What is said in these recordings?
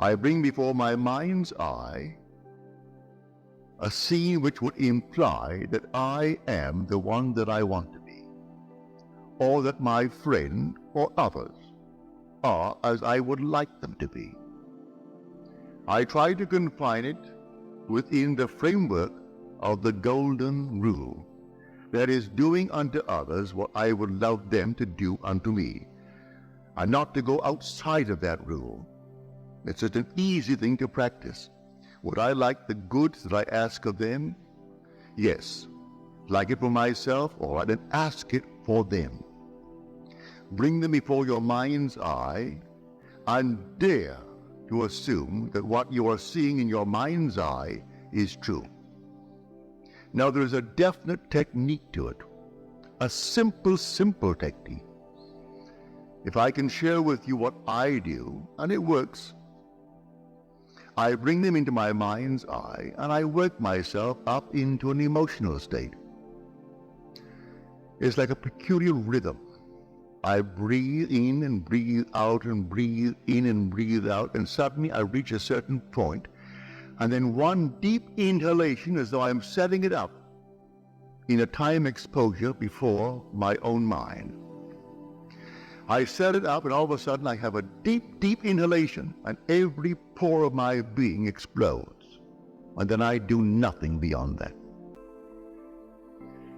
I bring before my mind's eye a scene which would imply that I am the one that I want to be, or that my friend or others are as I would like them to be. I try to confine it within the framework of the golden rule, that is, doing unto others what I would love them to do unto me, and not to go outside of that rule. It's such an easy thing to practice. Would I like the goods that I ask of them? Yes. Like it for myself, all right, then ask it for them. Bring them before your mind's eye and dare to assume that what you are seeing in your mind's eye is true. Now there is a definite technique to it, a simple technique. If I can share with you what I do, and it works, I bring them into my mind's eye and I work myself up into an emotional state. It's like a peculiar rhythm. I breathe in and breathe out and breathe in and breathe out, and suddenly I reach a certain point, and then one deep inhalation as though I'm setting it up in a time exposure before my own mind. I set it up and all of a sudden I have a deep inhalation and every pore of my being explodes. And then I do nothing beyond that.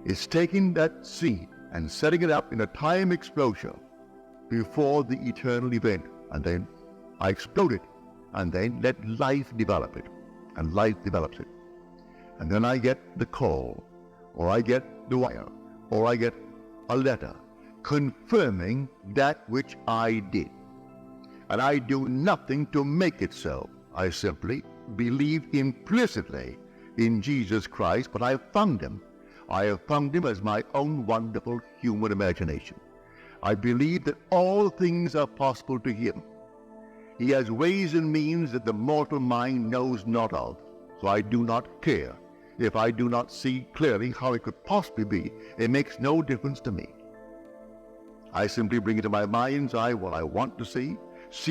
It's taking that seed and setting it up in a time exposure before the eternal event. And then I explode it and then let life develop it. And life develops it. And then I get the call, or I get the wire, or I get a letter confirming that which I did. And I do nothing to make it so. I simply believe implicitly in Jesus Christ, but I have found him. I have found him as my own wonderful human imagination. I believe that all things are possible to him. He has ways and means that the mortal mind knows not of. So I do not care if I do not see clearly how it could possibly be. It makes no difference to me. I simply bring into my mind's eye what I want to see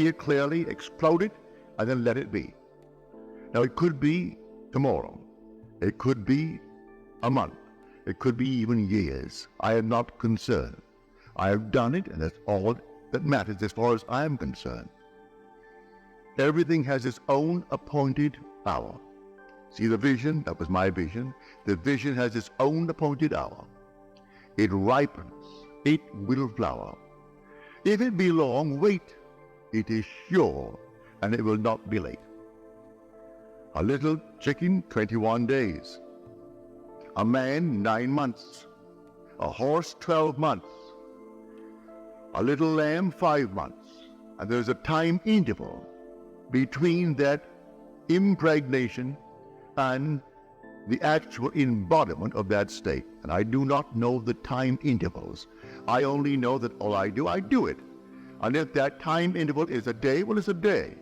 it clearly, explode it, and then let it be. Now it could be tomorrow. It could be a month. It could be even years. I am not concerned. I have done it, and that's all that matters as far as I am concerned. Everything has its own appointed hour. See the vision? That was my vision. The vision has its own appointed hour. It ripens. It will flower. If it be long, wait. It is sure, and it will not be late. A little chicken, 21 days. A man, 9 months. A horse, 12 months. A little lamb, 5 months. And there's a time interval between that impregnation and the actual embodiment of that state. And I do not know the time intervals. I only know that all I do it. And if that time interval is a day, well, it's a day.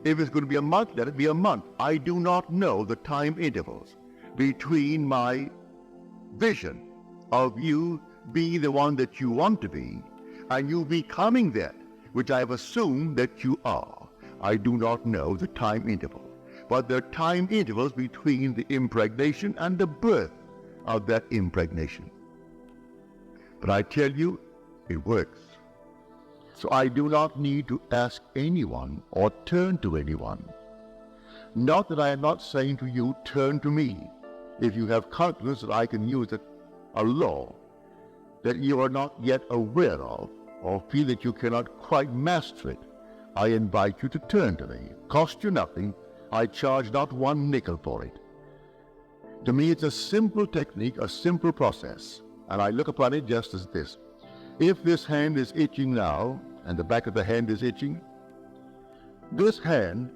If it's going to be a month, let it be a month. I do not know the time intervals between my vision of you being the one that you want to be and you becoming that which I have assumed that you are. I do not know the time interval. But there are time intervals between the impregnation and the birth of that impregnation. But I tell you, it works. So I do not need to ask anyone or turn to anyone. Not that I am not saying to you, turn to me, if you have confidence that I can use a law that you are not yet aware of or feel that you cannot quite master it. I invite you to turn to me. Cost you nothing. I charge not one nickel for it. To me, it's a simple technique, a simple process, and I look upon it just as this. If this hand is itching now, and the back of the hand is itching, this hand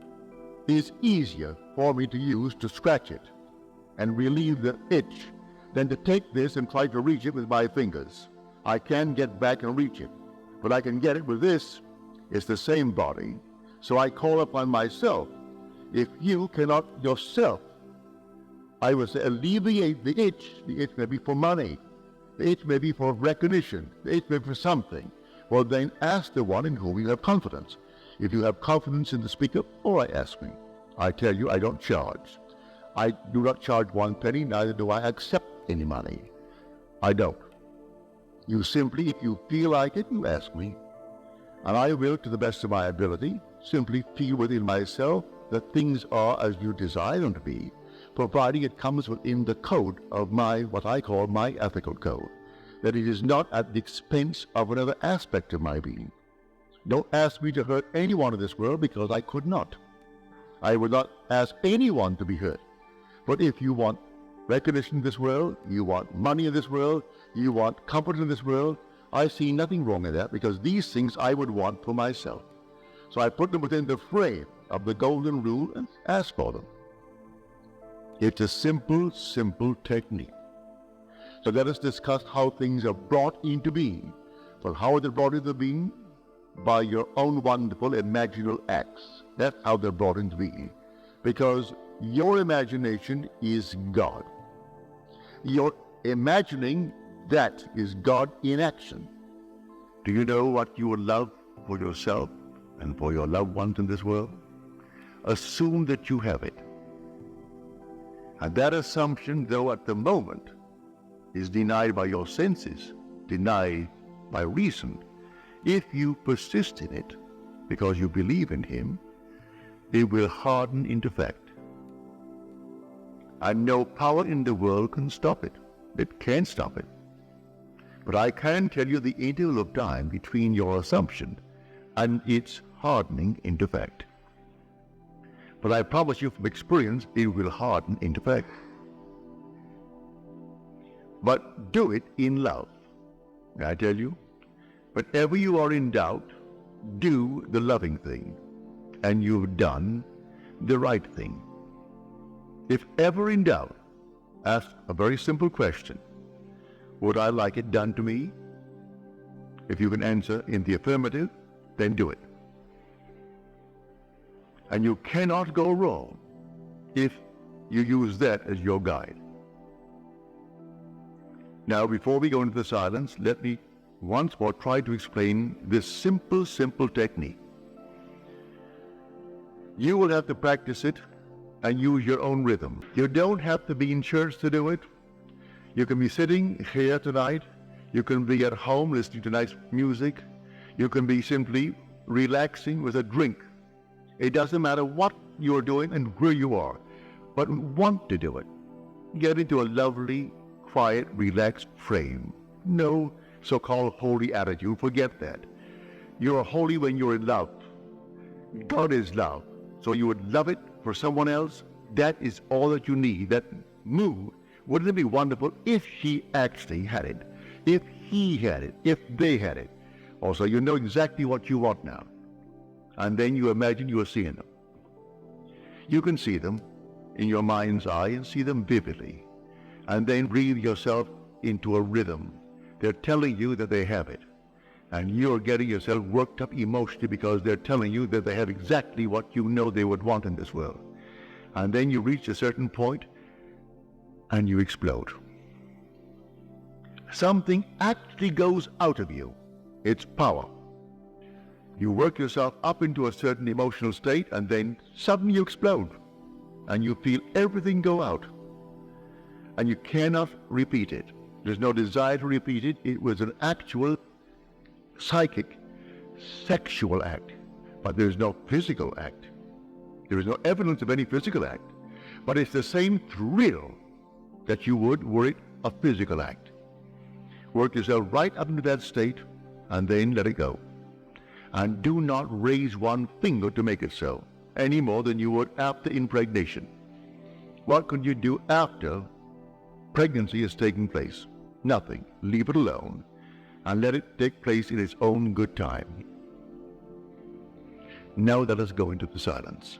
is easier for me to use to scratch it and relieve the itch than to take this and try to reach it with my fingers. I can get back and reach it, but I can get it with this. It's the same body, so I call upon myself. If you cannot yourself, I would say, alleviate the itch may be for money, the itch may be for recognition, the itch may be for something, well then ask the one in whom you have confidence. If you have confidence in the speaker, all right, ask me. I tell you, I don't charge. I do not charge one penny, neither do I accept any money. I don't. You simply, if you feel like it, you ask me. And I will, to the best of my ability, simply feel within myself that things are as you desire them to be, providing it comes within the code of what I call my ethical code, that it is not at the expense of another aspect of my being. Don't ask me to hurt anyone in this world, because I could not. I would not ask anyone to be hurt. But if you want recognition in this world, you want money in this world, you want comfort in this world, I see nothing wrong in that, because these things I would want for myself. So I put them within the frame of the golden rule and ask for them. It's a simple, simple technique. So let us discuss how things are brought into being. But how are they brought into being? By your own wonderful imaginal acts. That's how they're brought into being. Because your imagination is God. You're imagining that is God in action. Do you know what you would love for yourself and for your loved ones in this world? Assume that you have it. And that assumption, though at the moment, is denied by your senses, denied by reason, if you persist in it, because you believe in Him, it will harden into fact. And no power in the world can stop it. It can't stop it. But I can tell you the interval of time between your assumption and its hardening into fact. But I promise you from experience, it will harden into fact. But do it in love. I tell you, whenever you are in doubt, do the loving thing, and you've done the right thing. If ever in doubt, ask a very simple question. Would I like it done to me? If you can answer in the affirmative, then do it. And you cannot go wrong if you use that as your guide. Now, before we go into the silence, let me once more try to explain this simple, simple technique. You will have to practice it and use your own rhythm. You don't have to be in church to do it. You can be sitting here tonight. You can be at home listening to nice music. You can be simply relaxing with a drink. It doesn't matter what you're doing and where you are, but want to do it. Get into a lovely, quiet, relaxed frame. No so-called holy attitude. Forget that. You're holy when you're in love. God is love. So you would love it for someone else. That is all that you need. That move. Wouldn't it be wonderful if she actually had it? If he had it? If they had it? Also, you know exactly what you want now. And then you imagine you are seeing them. You can see them in your mind's eye and see them vividly. And then breathe yourself into a rhythm. They're telling you that they have it. And you're getting yourself worked up emotionally because they're telling you that they have exactly what you know they would want in this world. And then you reach a certain point and you explode. Something actually goes out of you. It's power. You work yourself up into a certain emotional state and then suddenly you explode. And you feel everything go out. And you cannot repeat it. There's no desire to repeat it. It was an actual psychic, sexual act. But there's no physical act. There is no evidence of any physical act. But it's the same thrill that you would were it a physical act. Work yourself right up into that state and then let it go. And do not raise one finger to make it so, any more than you would after impregnation. What could you do after pregnancy has taken place? Nothing. Leave it alone and let it take place in its own good time. Now let us go into the silence.